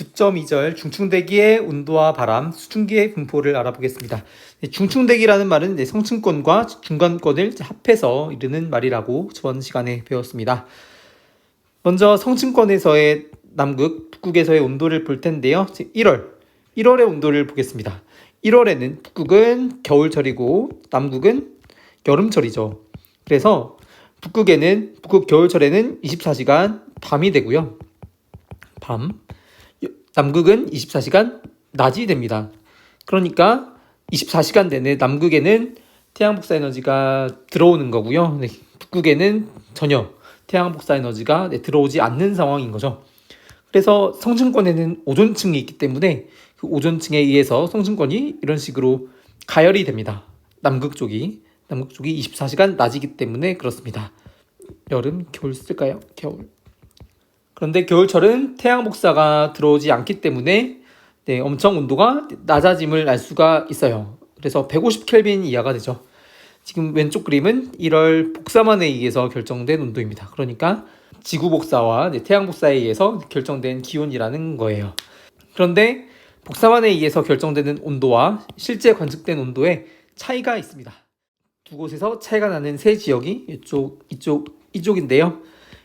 9.2절 중충대기의 온도와 바람, 수증기의 분포를 알아보겠습니다. 중충대기라는 말은 성층권과 중간권을 합해서 이르는 말이라고 저번 시간에 배웠습니다. 먼저 성층권에서의 남극, 북극에서의 온도를 볼 텐데요. 1월의 온도를 보겠습니다. 1월에는 북극은 겨울철이고 남극은 여름철이죠. 그래서 북극 겨울철에는 24시간 밤이 되고요. 남극은 24시간 낮이 됩니다. 그러니까 24시간 내내 남극에는 태양 복사 에너지가 들어오는 거고요. 북극에는 전혀 태양 복사 에너지가 들어오지 않는 상황인 거죠. 그래서 성층권에는 오존층이 있기 때문에 그 오존층에 의해서 성층권이 이런 식으로 가열이 됩니다. 남극 쪽이 24시간 낮이기 때문에 그렇습니다. 여름, 겨울 쓸까요? 겨울. 그런데 겨울철은 태양 복사가 들어오지 않기 때문에 엄청 온도가 낮아짐을 알 수가 있어요. 그래서 150켈빈 이하가 되죠. 지금 왼쪽 그림은 1월 복사만에 의해서 결정된 온도입니다. 그러니까 지구 복사와 태양 복사에 의해서 결정된 기온이라는 거예요. 그런데 복사만에 의해서 결정되는 온도와 실제 관측된 온도에 차이가 있습니다. 두 곳에서 차이가 나는 세 지역이 이쪽인데요.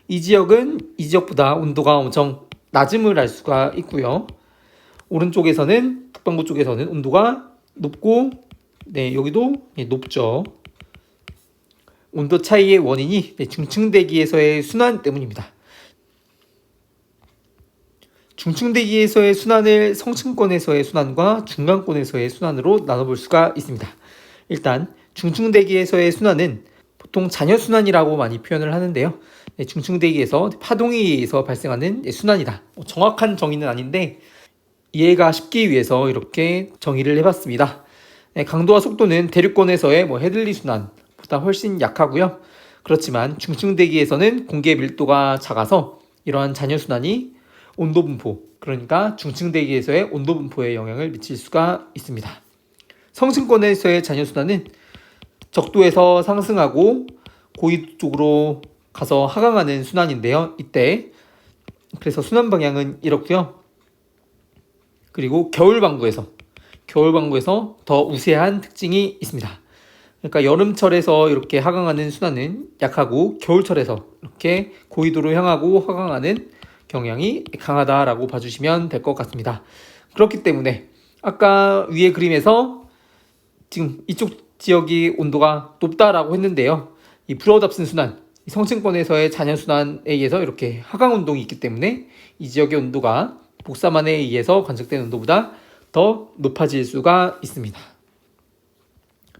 이 지역은 이 지역보다 온도가 엄청 낮음을 알 수가 있고요. 오른쪽에서는 북반구 쪽에서는 온도가 높고 여기도 높죠. 온도 차이의 원인이 중층대기에서의 순환 때문입니다. 중층대기에서의 순환을 성층권에서의 순환과 중간권에서의 순환으로 나눠볼 수가 있습니다. 일단 중층대기에서의 순환은 보통 잔여순환이라고 많이 표현을 하는데요. 중층대기에서 파동에 의해서 발생하는 순환이다. 정확한 정의는 아닌데 이해가 쉽기 위해서 이렇게 정의를 해봤습니다. 강도와 속도는 대륙권에서의 헤들리 순환보다 훨씬 약하고요. 그렇지만 중층대기에서는 공기의 밀도가 작아서 이러한 잔여순환이 온도 분포, 그러니까 중층대기에서의 온도 분포에 영향을 미칠 수가 있습니다. 성층권에서의 잔여순환은 적도에서 상승하고 고緯도 쪽으로 가서 하강하는 순환인데요. 이때 그래서 순환 방향은 이렇고요. 그리고 겨울방구에서 더 우세한 특징이 있습니다. 그러니까 여름철에서 이렇게 하강하는 순환은 약하고 겨울철에서 이렇게 고緯도로 향하고 하강하는 경향이 강하다라고 봐주시면 될 것 같습니다. 그렇기 때문에 아까 위의 그림에서 지금 이쪽 지역이 온도가 높다라고 했는데요. 이 브로우답슨 순환, 성층권에서의 잔여순환에 의해서 이렇게 하강 운동이 있기 때문에 이 지역의 온도가 복사만에 의해서 관측된 온도보다 더 높아질 수가 있습니다.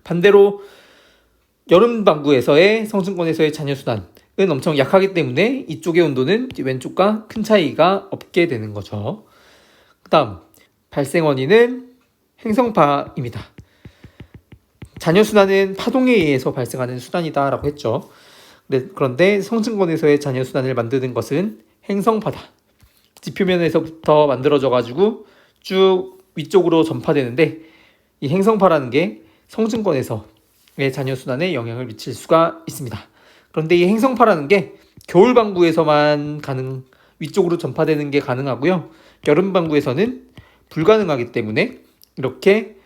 반대로 여름반구에서의 성층권에서의 잔여순환은 엄청 약하기 때문에 이쪽의 온도는 왼쪽과 큰 차이가 없게 되는 거죠. 그 다음 발생 원인은 행성파입니다. 잔여순환은 파동에 의해서 발생하는 순환이다 라고 했죠. 그런데 성층권에서의 잔여순환을 만드는 것은 행성파다. 지표면에서부터 만들어져 가지고 쭉 위쪽으로 전파되는데 이 행성파라는 게 성층권에서의 잔여순환에 영향을 미칠 수가 있습니다. 그런데 이 행성파라는 게 겨울반구에서만 위쪽으로 전파되는 게 가능하고요. 여름반구에서는 불가능하기 때문에 이렇게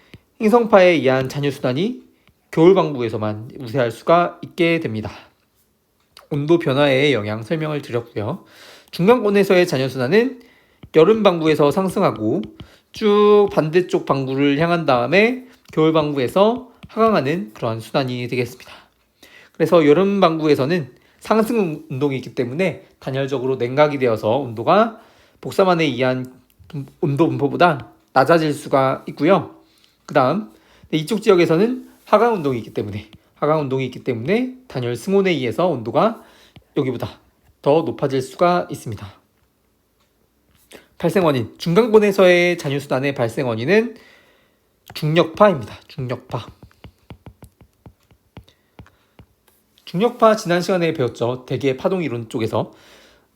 행성파에 의한 잔여순환이 겨울반구에서만 우세할 수가 있게 됩니다. 온도 변화의 영향 설명을 드렸고요. 중간권에서의 잔여순환은 여름반구에서 상승하고 쭉 반대쪽 반구를 향한 다음에 겨울반구에서 하강하는 그러한 순환이 되겠습니다. 그래서 여름반구에서는 상승 운동이 있기 때문에 단열적으로 냉각이 되어서 온도가 복사만에 의한 온도 분포보다 낮아질 수가 있고요. 그 다음 이쪽 지역에서는 하강 운동이 있기 때문에 단열 승온에 의해서 온도가 여기보다 더 높아질 수가 있습니다. 발생 원인, 중간권에서의 잔여순환의 발생 원인은 중력파입니다. 중력파 지난 시간에 배웠죠. 대기의 파동 이론 쪽에서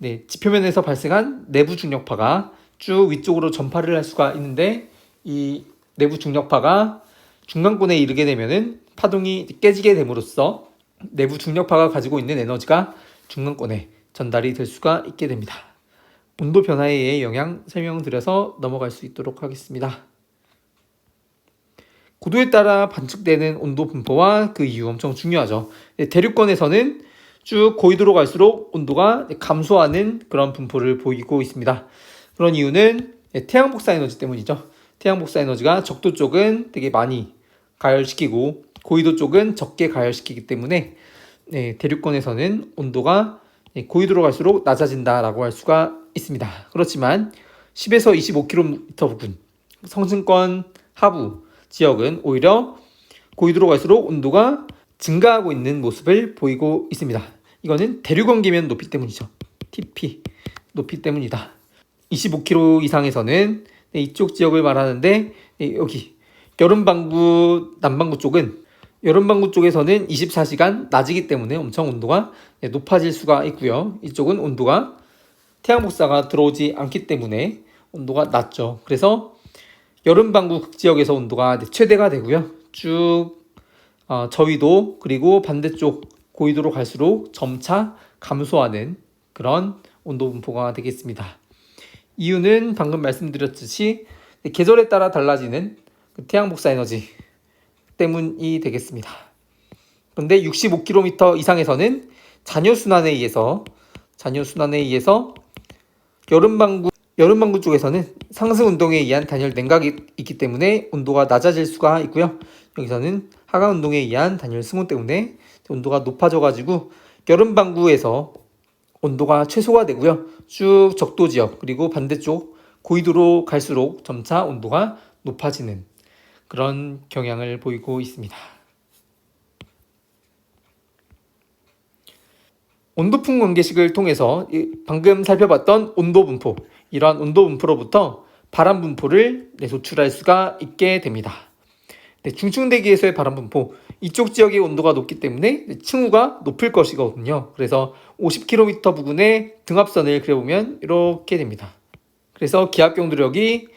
지표면에서 발생한 내부 중력파가 쭉 위쪽으로 전파를 할 수가 있는데 이 내부 중력파가 중간권에 이르게 되면은 파동이 깨지게 됨으로써 내부 중력파가 가지고 있는 에너지가 중간권에 전달이 될 수가 있게 됩니다. 온도 변화에 의해 영향 설명드려서 넘어갈 수 있도록 하겠습니다. 고도에 따라 반축되는 온도 분포와 그 이유 엄청 중요하죠. 대륙권에서는 쭉 고緯도로 갈수록 온도가 감소하는 그런 분포를 보이고 있습니다. 그런 이유는 태양 복사 에너지 때문이죠. 태양 복사 에너지가 적도 쪽은 되게 많이 가열시키고 고緯도 쪽은 적게 가열시키기 때문에 대륙권에서는 온도가 고緯도로 갈수록 낮아진다라고 할 수가 있습니다. 그렇지만 10에서 25km 부근 성층권 하부 지역은 오히려 고緯도로 갈수록 온도가 증가하고 있는 모습을 보이고 있습니다. 이거는 대륙원계면 높이 때문이죠. TP 높이 때문이다. 25km 이상에서는 이쪽 지역을 말하는데 여기 여름반구 남반구 쪽은 여름반구 쪽에서는 24시간 낮이기 때문에 엄청 온도가 높아질 수가 있고요. 이쪽은 온도가 태양복사가 들어오지 않기 때문에 온도가 낮죠. 그래서 여름반구 극지역에서 온도가 최대가 되고요. 쭉 저위도 그리고 반대쪽 고緯도로 갈수록 점차 감소하는 그런 온도 분포가 되겠습니다. 이유는 방금 말씀드렸듯이 계절에 따라 달라지는 태양 복사 에너지 때문이 되겠습니다. 그런데 65km 이상에서는 잔여순환에 의해서 여름반구 쪽에서는 상승 운동에 의한 단열 냉각이 있기 때문에 온도가 낮아질 수가 있고요. 여기서는 하강 운동에 의한 단열 승온 때문에 온도가 높아져가지고 여름반구에서 온도가 최소가 되고요. 쭉 적도 지역 그리고 반대쪽 고緯도로 갈수록 점차 온도가 높아지는 그런 경향을 보이고 있습니다. 온도풍 관계식을 통해서 방금 살펴봤던 온도 분포, 이러한 온도 분포로부터 바람 분포를 소출할 수가 있게 됩니다. 중층대기에서의 바람 분포, 이쪽 지역의 온도가 높기 때문에 층우가 높을 것이거든요. 그래서 50km 부근의 등압선을 그려보면 이렇게 됩니다. 그래서 기압 경도력이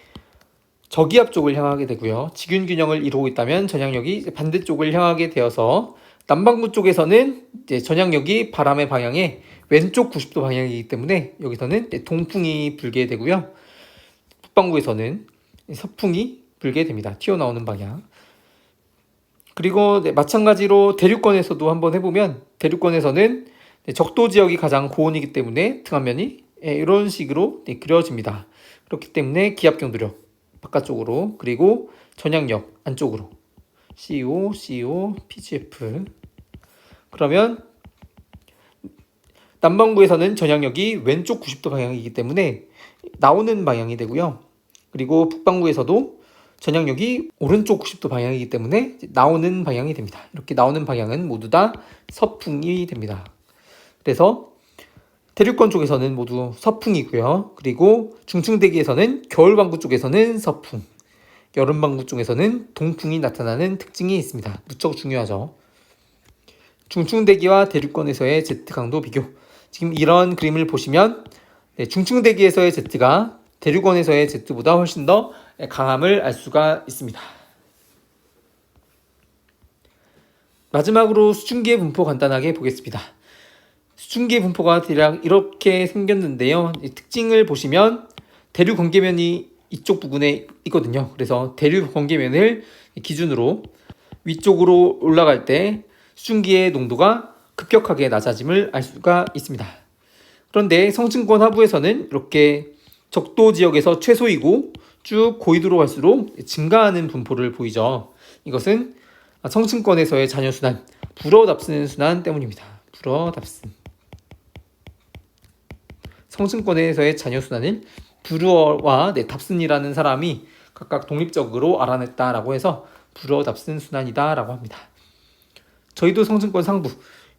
저기압 쪽을 향하게 되고요. 직균 균형을 이루고 있다면 전향력이 반대쪽을 향하게 되어서 남반구 쪽에서는 이제 전향력이 바람의 방향의 왼쪽 90도 방향이기 때문에 여기서는 동풍이 불게 되고요. 북반구에서는 서풍이 불게 됩니다. 튀어나오는 방향. 그리고 마찬가지로 대륙권에서도 한번 해보면 대륙권에서는 적도 지역이 가장 고온이기 때문에 등압면이 이런 식으로 그려집니다. 그렇기 때문에 기압 경도력 바깥쪽으로 그리고 전향력 안쪽으로 CO, PGF. 그러면 남반구에서는 전향력이 왼쪽 90도 방향이기 때문에 나오는 방향이 되고요. 그리고 북반구에서도 전향력이 오른쪽 90도 방향이기 때문에 나오는 방향이 됩니다. 이렇게 나오는 방향은 모두 다 서풍이 됩니다. 그래서 대륙권 쪽에서는 모두 서풍이고요. 그리고 중층대기에서는 겨울반구 쪽에서는 서풍, 여름반구 쪽에서는 동풍이 나타나는 특징이 있습니다. 무척 중요하죠. 중층대기와 대륙권에서의 Z 강도 비교. 지금 이런 그림을 보시면 중층대기에서의 Z가 대륙권에서의 Z보다 훨씬 더 강함을 알 수가 있습니다. 마지막으로 수증기의 분포 간단하게 보겠습니다. 수증기의 분포가 대략 이렇게 생겼는데요. 이 특징을 보시면 대륙 관계면이 이쪽 부분에 있거든요. 그래서 대륙 관계면을 기준으로 위쪽으로 올라갈 때 수증기의 농도가 급격하게 낮아짐을 알 수가 있습니다. 그런데 성층권 하부에서는 이렇게 적도 지역에서 최소이고 쭉 고緯도로 갈수록 증가하는 분포를 보이죠. 이것은 성층권에서의 잔여순환, 불어답슨 순환 때문입니다. 불어답슨. 성층권에서의 잔여순환을 불어와 답슨이라는 사람이 각각 독립적으로 알아냈다라고 해서 불어답슨 순환이다라고 합니다. 저희도 성층권 상부,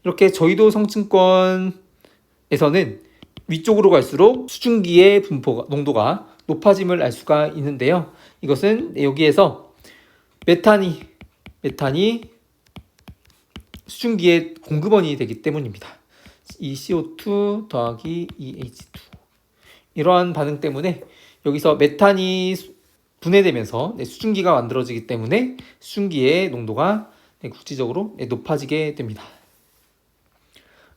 이렇게 저희도 성층권에서는 위쪽으로 갈수록 수증기의 분포가 농도가 높아짐을 알 수가 있는데요. 이것은 여기에서 메탄이 수증기의 공급원이 되기 때문입니다. 이 CO2 더하기 EH2 이러한 반응 때문에 여기서 메탄이 분해되면서 수증기가 만들어지기 때문에 수증기의 농도가 국지적으로 높아지게 됩니다.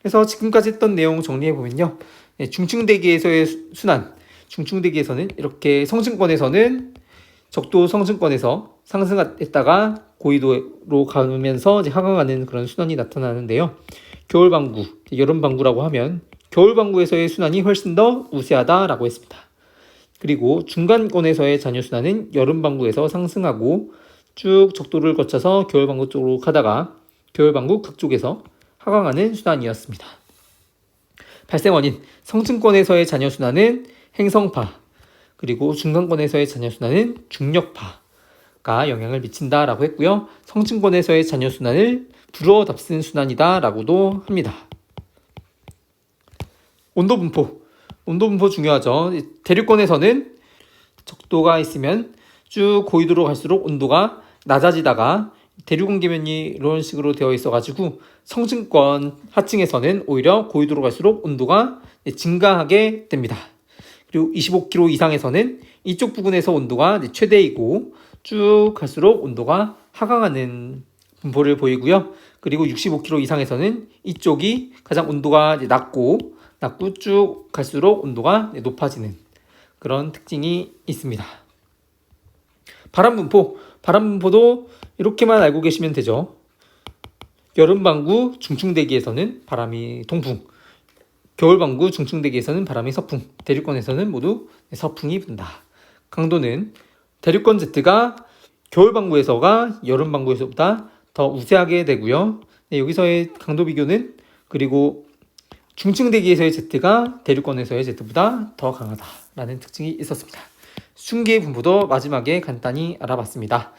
그래서 지금까지 했던 내용 정리해 보면요. 중층대기에서의 순환, 중충대기에서는 이렇게 성층권에서는 적도 성층권에서 상승했다가 고위도로 가면서 이제 하강하는 그런 순환이 나타나는데요. 겨울방구, 여름방구라고 하면 겨울방구에서의 순환이 훨씬 더 우세하다라고 했습니다. 그리고 중간권에서의 잔여순환은 여름방구에서 상승하고 쭉 적도를 거쳐서 겨울방구 쪽으로 가다가 겨울방구 극쪽에서 하강하는 순환이었습니다. 발생원인 성층권에서의 잔여순환은 행성파, 그리고 중간권에서의 잔여순환은 중력파가 영향을 미친다라고 했고요. 성층권에서의 잔여순환을 불어답슨 순환이다라고도 합니다. 온도분포 중요하죠. 대륙권에서는 적도가 있으면 쭉 고위도로 갈수록 온도가 낮아지다가 대륙온계면이 이런 식으로 되어 있어가지고 성층권 하층에서는 오히려 고위도로 갈수록 온도가 증가하게 됩니다. 그리고 25km 이상에서는 이쪽 부근에서 온도가 최대이고 쭉 갈수록 온도가 하강하는 분포를 보이고요. 그리고 65km 이상에서는 이쪽이 가장 온도가 낮고 쭉 갈수록 온도가 높아지는 그런 특징이 있습니다. 바람분포도 이렇게만 알고 계시면 되죠. 여름방구 중충대기에서는 바람이 동풍, 겨울방구 중충대기에서는 바람이 서풍, 대륙권에서는 모두 서풍이 분다. 강도는 대륙권 Z가 겨울방구에서가 여름방구에서보다 더 우세하게 되고요. 여기서의 강도 비교는 그리고 중층대기에서의 Z가 대륙권에서의 Z보다 더 강하다라는 특징이 있었습니다. 수증기의 분포도 마지막에 간단히 알아봤습니다.